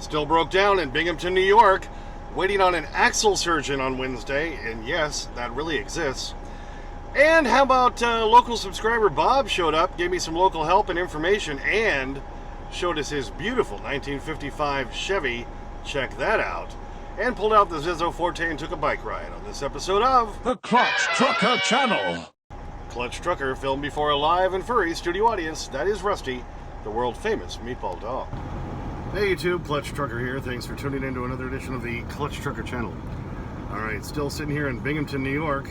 Still broke down in Binghamton, New York, waiting on an axle surgeon on Wednesday, and yes, that really exists. And how about local subscriber Bob showed up, gave me some local help and information, and showed us his beautiful 1955 Chevy. Check that out. And pulled out the Zizzo Forte and took a bike ride on this episode of the Clutch Trucker Channel. Clutch Trucker, filmed before a live and furry studio audience. That is Rusty, the world-famous meatball dog. Hey YouTube, Clutch Trucker here. Thanks for tuning in to another edition of the Clutch Trucker Channel. Alright, still sitting here in Binghamton, New York.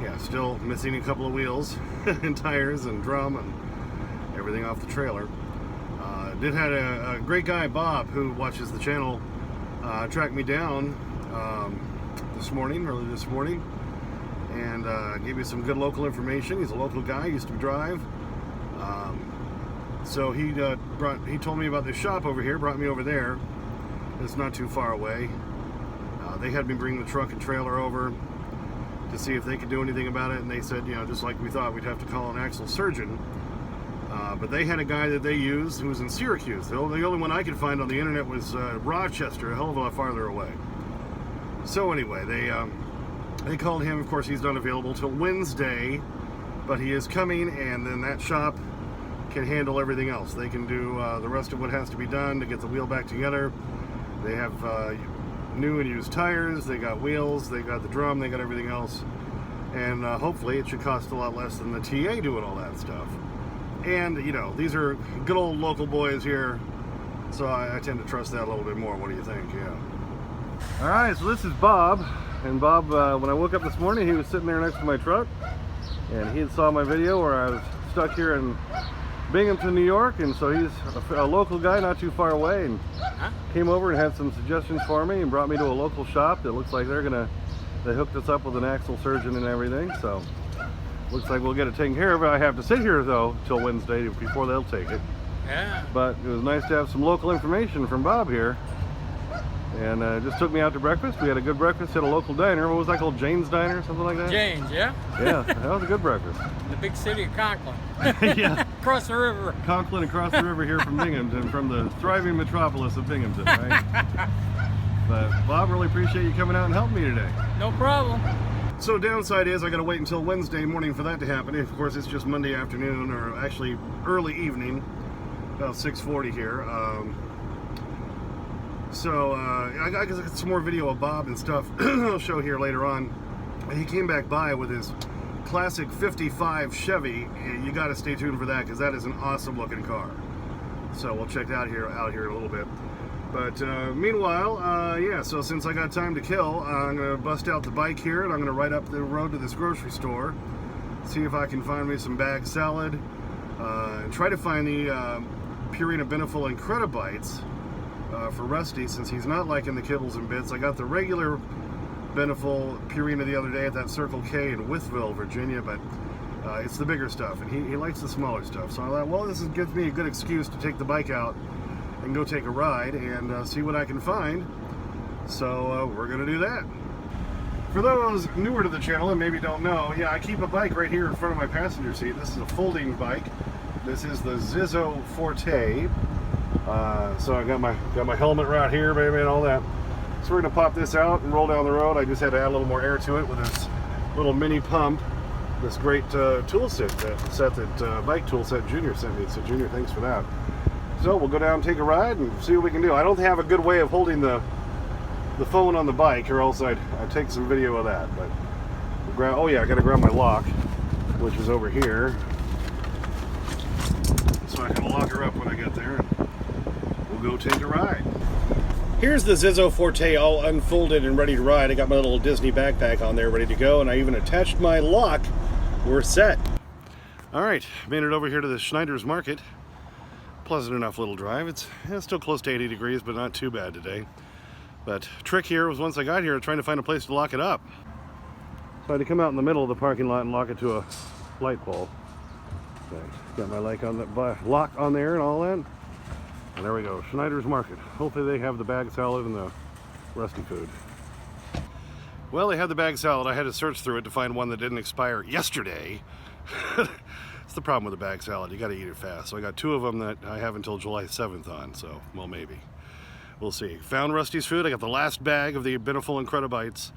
Yeah, still missing a couple of wheels and tires and drum and everything off the trailer. Did have a great guy, Bob, who watches the channel, track me down early this morning, and gave me some good local information. He's a local guy, used to drive. So he told me about this shop over here, brought me over there. It's not too far away. They had me bring the truck and trailer over to see if they could do anything about it, and they said, you know, just like we thought, we'd have to call an axle surgeon. But they had a guy that they used who was in Syracuse. The only one I could find on the internet was Rochester, a hell of a lot farther away. So anyway, they called him. Of course, he's not available till Wednesday, but he is coming, and then that shop can handle everything else. They can do the rest of what has to be done to get the wheel back together. They have new and used tires, they got wheels, they got the drum, they got everything else. And hopefully it should cost a lot less than the TA doing all that stuff. And, you know, these are good old local boys here, so I tend to trust that a little bit more. What do you think? Yeah. Alright, so this is Bob. And Bob, when I woke up this morning, he was sitting there next to my truck. And he had saw my video where I was stuck here in Binghamton, New York. And so he's a local guy, not too far away. And came over and had some suggestions for me and brought me to a local shop that looks like they hooked us up with an axle surgeon and everything. So looks like we'll get it taken care of. I have to sit here though till Wednesday before they'll take it. Yeah. But it was nice to have some local information from Bob here. And just took me out to breakfast. We had a good breakfast at a local diner. What was that called? Jane's Diner, something like that? Jane's, yeah. Yeah, that was a good breakfast. In the big city of Conklin. Yeah. Across the river. Conklin across the river here from Binghamton, from the thriving metropolis of Binghamton, right? But Bob, really appreciate you coming out and helping me today. No problem. So downside is I gotta wait until Wednesday morning for that to happen. Of course, it's just Monday afternoon, or actually early evening, about 6:40 here. I got some more video of Bob and stuff I'll show here later on. He came back by with his classic 55 Chevy. You gotta stay tuned for that, because that is an awesome looking car. So we'll check that out here in a little bit. But meanwhile, yeah, so since I got time to kill, I'm going to bust out the bike here, and I'm going to ride up the road to this grocery store, see if I can find me some bag salad, and try to find the Purina Beneful Incredibites for Rusty, since he's not liking the kibbles and bits. I got the regular Beneful Purina the other day at that Circle K in Wytheville, Virginia, but it's the bigger stuff, and he likes the smaller stuff. So I thought, well, this gives me a good excuse to take the bike out and go take a ride and see what I can find. So we're gonna do that. For those newer to the channel and maybe don't know, yeah, I keep a bike right here in front of my passenger seat. This is a folding bike. This is the Zizzo Forte. So I got my helmet right here, baby, and all that. So we're gonna pop this out and roll down the road. I just had to add a little more air to it with this little mini pump. This great tool set that Bike Tool Set Junior sent me. So Junior, thanks for that. So we'll go down and take a ride and see what we can do. I don't have a good way of holding the phone on the bike, or else I'd take some video of that. But oh yeah, I gotta grab my lock, which is over here, so I can lock her up when I get there, and we'll go take a ride. Here's the Zizzo Forte all unfolded and ready to ride. I got my little Disney backpack on there ready to go, and I even attached my lock. We're set. All right, made it over here to the Schneider's Market. Pleasant enough little drive. It's still close to 80 degrees, but not too bad today. But trick here was, once I got here, trying to find a place to lock it up. So I had to come out in the middle of the parking lot and lock it to a light pole. Okay, got my lock on there and all that. And there we go, Schneider's Market. Hopefully they have the bag salad and the Rusty food. Well, they had the bag salad. I had to search through it to find one that didn't expire yesterday. It's the problem with a bag salad. You got to eat it fast. So I got 2 of them that I have until July 7th on. So, well, maybe. We'll see. Found Rusty's food. I got the last bag of the Biniful Incredibites.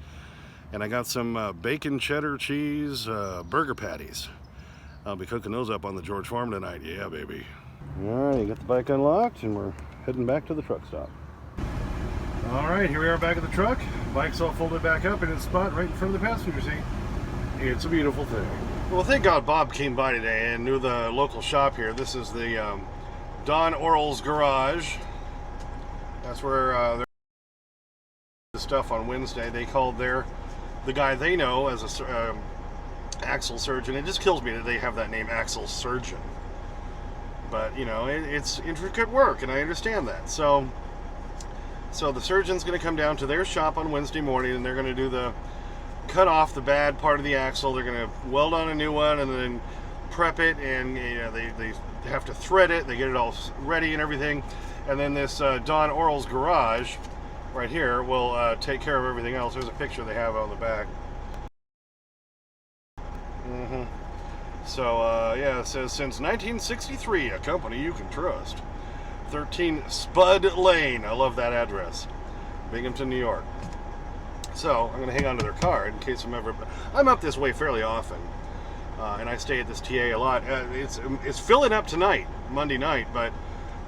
And I got some bacon, cheddar, cheese, burger patties. I'll be cooking those up on the George Farm tonight. Yeah, baby. All right, got the bike unlocked, and we're heading back to the truck stop. All right, here we are back at the truck. Bike's all folded back up in its spot right in front of the passenger seat. It's a beautiful thing. Well, thank God Bob came by today and knew the local shop here. This is the Don Orrell's Garage. That's where they're the stuff on Wednesday. They called the guy they know as a axle surgeon. It just kills me that they have that name, axle surgeon. But, you know, it's intricate work, and I understand that. So the surgeon's going to come down to their shop on Wednesday morning, and they're going to cut off the bad part of the axle. They're going to weld on a new one, and then prep it, and you know, they have to thread it. They get it all ready and everything. And then this Don Orrell's Garage right here will take care of everything else. There's a picture they have on the back. So, yeah, it says, since 1963, a company you can trust. 13 Spud Lane. I love that address. Binghamton, New York. So, I'm going to hang on to their card in case I'm up this way fairly often. And I stay at this TA a lot. It's filling up tonight, Monday night, but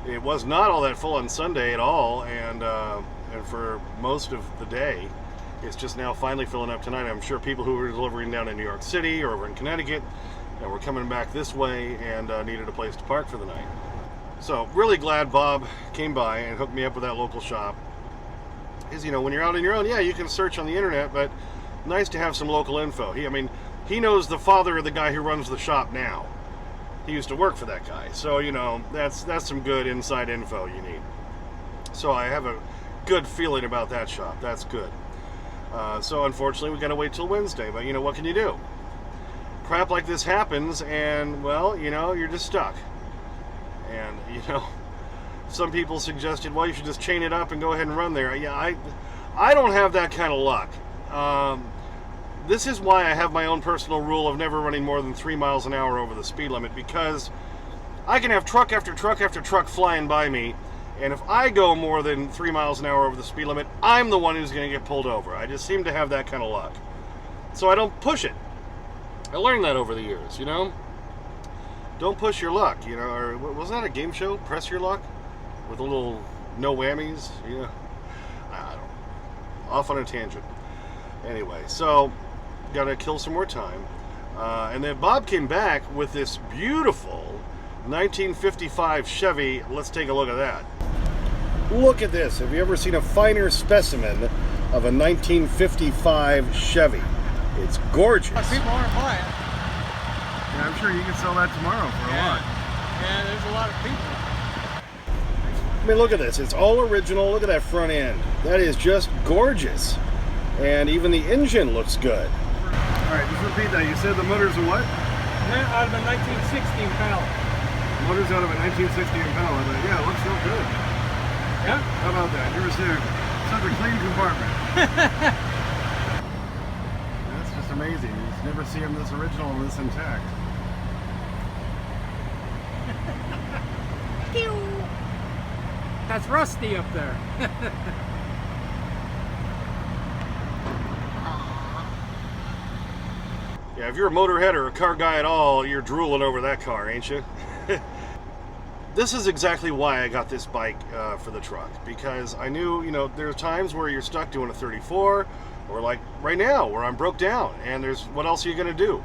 it was not all that full on Sunday at all. And for most of the day, it's just now finally filling up tonight. I'm sure people who were delivering down in New York City or over in Connecticut were coming back this way and needed a place to park for the night. So really glad Bob came by and hooked me up with that local shop. Because, you know, when you're out on your own, yeah, you can search on the internet, but nice to have some local info. He knows the father of the guy who runs the shop now. He used to work for that guy. So, you know, that's some good inside info you need. So I have a good feeling about that shop. That's good. So unfortunately, we got to wait till Wednesday. But, you know, what can you do? Crap like this happens, and, well, you know, you're just stuck. And, you know, some people suggested, well, you should just chain it up and go ahead and run there. Yeah, I don't have that kind of luck. This is why I have my own personal rule of never running more than 3 miles an hour over the speed limit, because I can have truck after truck after truck flying by me, and if I go more than 3 miles an hour over the speed limit, I'm the one who's going to get pulled over. I just seem to have that kind of luck. So I don't push it. I learned that over the years, you know? Don't push your luck, you know? Or wasn't that a game show, Press Your Luck? With a little no whammies, you know? I don't know. Off on a tangent. Anyway, so gotta kill some more time. And then Bob came back with this beautiful 1955 Chevy. Let's take a look at that. Look at this. Have you ever seen a finer specimen of a 1955 Chevy? It's gorgeous. People aren't buying. Yeah, I'm sure you can sell that tomorrow for a lot. Yeah, there's a lot of people. I mean, look at this. It's all original. Look at that front end. That is just gorgeous. And even the engine looks good. All right, just repeat that. You said the motor's a what? Out of a 1960 Impala. Motor's out of a 1960 Impala, but yeah, it looks real good. Yeah? How about that? You ever see such a clean compartment? That's just amazing. You just never see them this original and this intact. That's Rusty up there. Yeah, if you're a motorhead or a car guy at all, you're drooling over that car, ain't you? This is exactly why I got this bike for the truck, because I knew, you know, there's times where you're stuck doing a 34, or like right now where I'm broke down, and there's, what else are you going to do?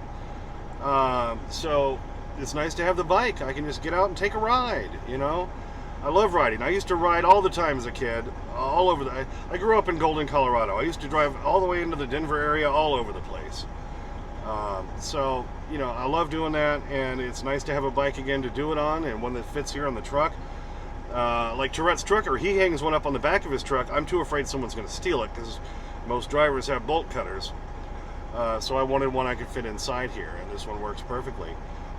So it's nice to have the bike. I can just get out and take a ride, you know? I love riding. I used to ride all the time as a kid, all over I grew up in Golden, Colorado. I used to drive all the way into the Denver area, all over the place. So, you know, I love doing that, and it's nice to have a bike again to do it on, and one that fits here on the truck. Like Tourette's trucker, he hangs one up on the back of his truck. I'm too afraid someone's going to steal it, because most drivers have bolt cutters. So I wanted one I could fit inside here, and this one works perfectly.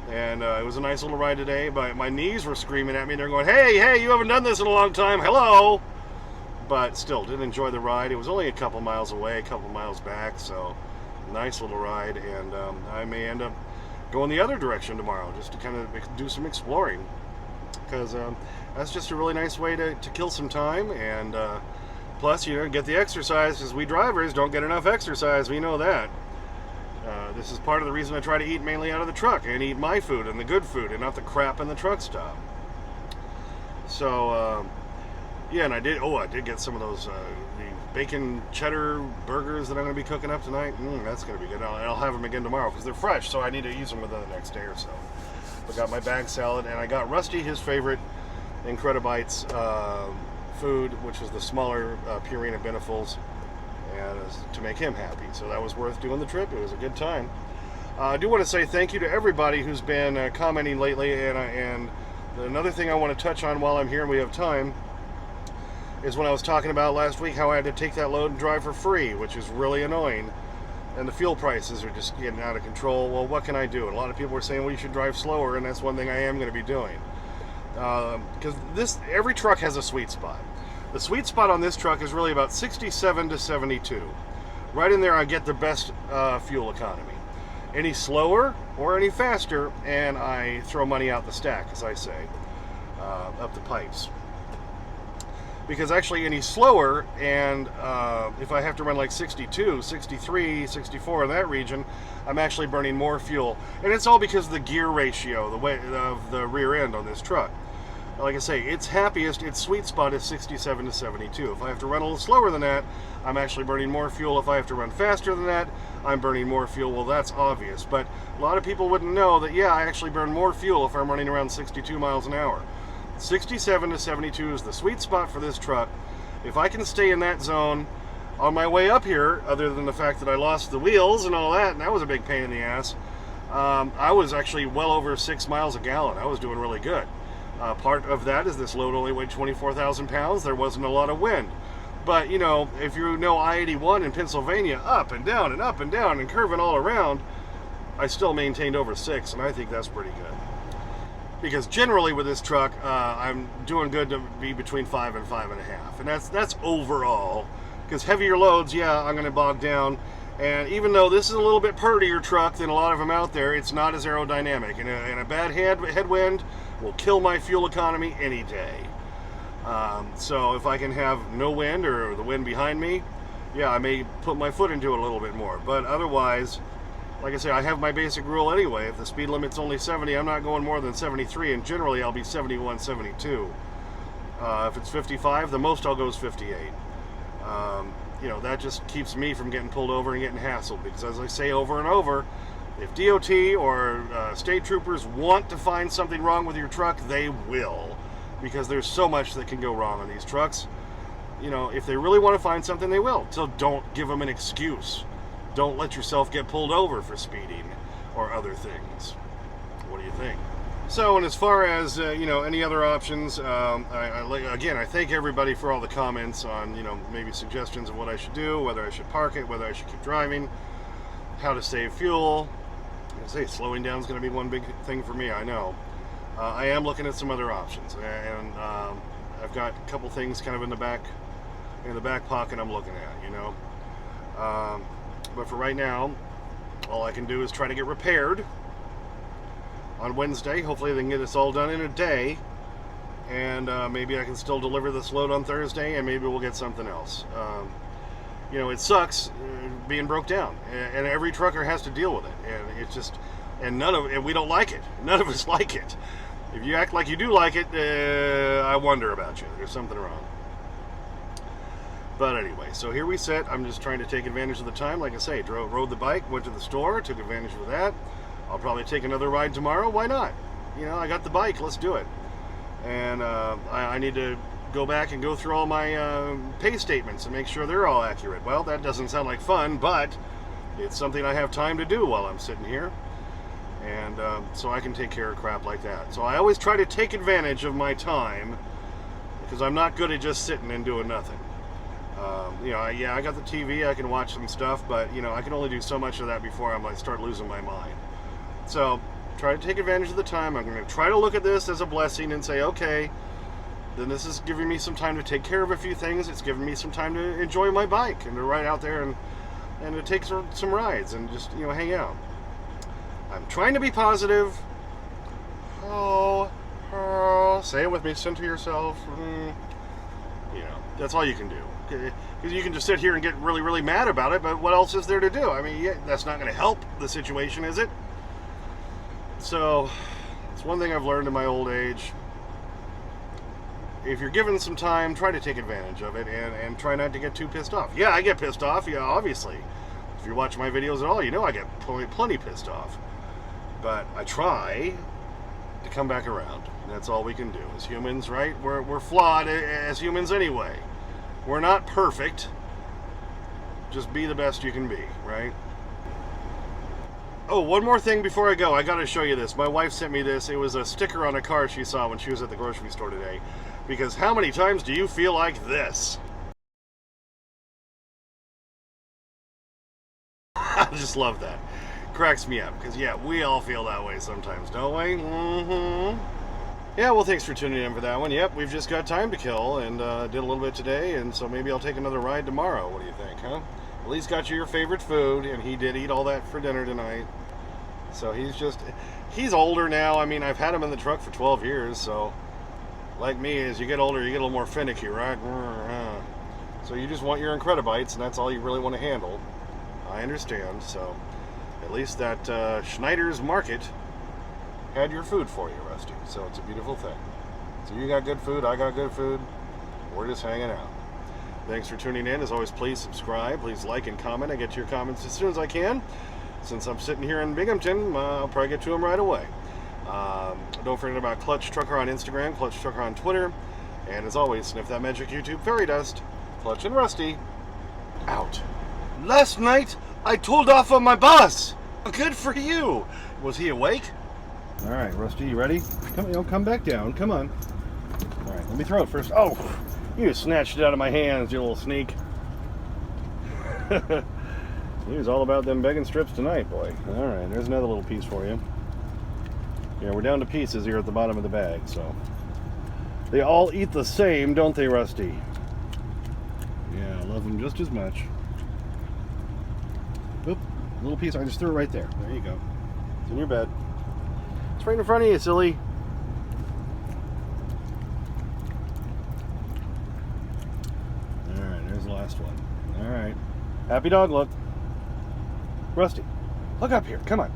And it was a nice little ride today, but my knees were screaming at me. They're going, hey, you haven't done this in a long time. Hello! But still, did enjoy the ride. It was only a couple miles away, a couple miles back, so nice little ride. And I may end up go in the other direction tomorrow, just to kind of do some exploring, because that's just a really nice way to kill some time, and plus, get the exercise, because we drivers don't get enough exercise. We know that. This is part of the reason I try to eat mainly out of the truck and eat my food and the good food and not the crap in the truck stop. So, yeah, and I did get some of those the bacon cheddar burgers that I'm going to be cooking up tonight. That's going to be good. I'll have them again tomorrow because they're fresh, so I need to use them within the next day or so. I got my bag salad, and I got Rusty his favorite Incredibites food, which is the smaller Purina Benefuls, and to make him happy. So that was worth doing the trip. It was a good time. I do want to say thank you to everybody who's been commenting lately, and another thing I want to touch on while I'm here and we have time is when I was talking about last week how I had to take that load and drive for free, which is really annoying, and the fuel prices are just getting out of control. Well, what can I do? And a lot of people are saying, well, you should drive slower, and that's one thing I am going to be doing, because every truck has a sweet spot. The sweet spot on this truck is really about 67 to 72. Right in there I get the best fuel economy. Any slower or any faster, and I throw money out the stack, as I say, up the pipes. Because actually any slower, and if I have to run like 62, 63, 64 in that region, I'm actually burning more fuel. And it's all because of the gear ratio, the weight of the rear end on this truck. Like I say, its sweet spot is 67 to 72. If I have to run a little slower than that, I'm actually burning more fuel. If I have to run faster than that, I'm burning more fuel. Well, that's obvious. But a lot of people wouldn't know that, yeah, I actually burn more fuel if I'm running around 62 miles an hour. 67 to 72 is the sweet spot for this truck. If I can stay in that zone on my way up here, other than the fact that I lost the wheels and all that, and that was a big pain in the ass, I was actually well over 6 miles a gallon. I was doing really good. Part of that is this load only weighed 24,000 pounds. There wasn't a lot of wind. But, if you know I-81 in Pennsylvania, up and down and up and down and curving all around, I still maintained over 6, and I think that's pretty good. Because generally with this truck, I'm doing good to be between 5 and 5.5. And that's overall. Because heavier loads, yeah, I'm going to bog down. And even though this is a little bit purtier truck than a lot of them out there, it's not as aerodynamic. And a bad headwind will kill my fuel economy any day. So if I can have no wind or the wind behind me, yeah, I may put my foot into it a little bit more. But otherwise, like I say, I have my basic rule anyway. If the speed limit's only 70, I'm not going more than 73, and generally I'll be 71, 72. If it's 55, the most I'll go is 58. That just keeps me from getting pulled over and getting hassled, because as I say over and over, if DOT or state troopers want to find something wrong with your truck, they will, because there's so much that can go wrong on these trucks. If they really want to find something, they will. So don't give them an excuse. Don't let yourself get pulled over for speeding or other things. What do you think? So, and as far as any other options, I thank everybody for all the comments on maybe suggestions of what I should do, whether I should park it, whether I should keep driving, how to save fuel. I say slowing down is going to be one big thing for me. I know. I am looking at some other options, and I've got a couple things kind of in the back pocket I'm looking at. But for right now, all I can do is try to get repaired on Wednesday. Hopefully they can get this all done in a day, and maybe I can still deliver this load on Thursday, and maybe we'll get something else. It sucks being broke down, and every trucker has to deal with it, and it's just, and we don't like it. None of us like it. If you act like you do like it, I wonder about you. There's something wrong. But anyway, so here we sit. I'm just trying to take advantage of the time. Like I say, rode the bike, went to the store, took advantage of that. I'll probably take another ride tomorrow. Why not? I got the bike. Let's do it. And I need to go back and go through all my pay statements and make sure they're all accurate. Well, that doesn't sound like fun, but it's something I have time to do while I'm sitting here. And so I can take care of crap like that. So I always try to take advantage of my time, because I'm not good at just sitting and doing nothing. I got the TV, I can watch some stuff, but I can only do so much of that before I start losing my mind. So try to take advantage of the time. I'm going to try to look at this as a blessing and say, okay, then this is giving me some time to take care of a few things. It's giving me some time to enjoy my bike and to ride out there and to take some rides and just hang out. I'm trying to be positive. Oh, say it with me. Center yourself. You know, that's all you can do. Because you can just sit here and get really, really mad about it, but what else is there to do? I mean, yeah, that's not going to help the situation, is it? So, it's one thing I've learned in my old age. If you're given some time, try to take advantage of it and try not to get too pissed off. Yeah, I get pissed off, yeah, obviously. If you watch my videos at all, you know I get plenty pissed off. But I try to come back around. That's all we can do as humans, right? We're flawed as humans anyway. We're not perfect. Just be the best you can be, right? Oh, one more thing before I go. I gotta show you this. My wife sent me this. It was a sticker on a car she saw when she was at the grocery store today. Because how many times do you feel like this? I just love that. Cracks me up. Because, yeah, we all feel that way sometimes, don't we? Mm-hmm. Yeah, well, thanks for tuning in for that one. Yep, we've just got time to kill and did a little bit today. And so maybe I'll take another ride tomorrow. What do you think, huh? At least got you your favorite food. And he did eat all that for dinner tonight. So he's older now. I mean, I've had him in the truck for 12 years, so like me, as you get older, you get a little more finicky, right? So you just want your Incredibites, and that's all you really want to handle. I understand. So at least that Schneider's Market had your food for you, Rusty. So it's a beautiful thing. So you got good food, I got good food. We're just hanging out. Thanks for tuning in. As always, please subscribe. Please like and comment. I get to your comments as soon as I can. Since I'm sitting here in Binghamton, I'll probably get to them right away. Don't forget about Clutch Trucker on Instagram, Clutch Trucker on Twitter. And as always, sniff that magic YouTube fairy dust. Clutch and Rusty, out. Last night, I told off on my boss. Good for you. Was he awake? All right, Rusty, you ready? Come back down. Come on. All right, let me throw it first. Oh, you just snatched it out of my hands, you little sneak. He was all about them begging strips tonight, boy. All right, there's another little piece for you. Yeah, we're down to pieces here at the bottom of the bag, so. They all eat the same, don't they, Rusty? Yeah, I love them just as much. Oop, little piece, I just threw it right there. There you go. It's in your bed. It's right in front of you, silly. All right, there's the last one. All right. Happy dog look. Rusty, look up here. Come on.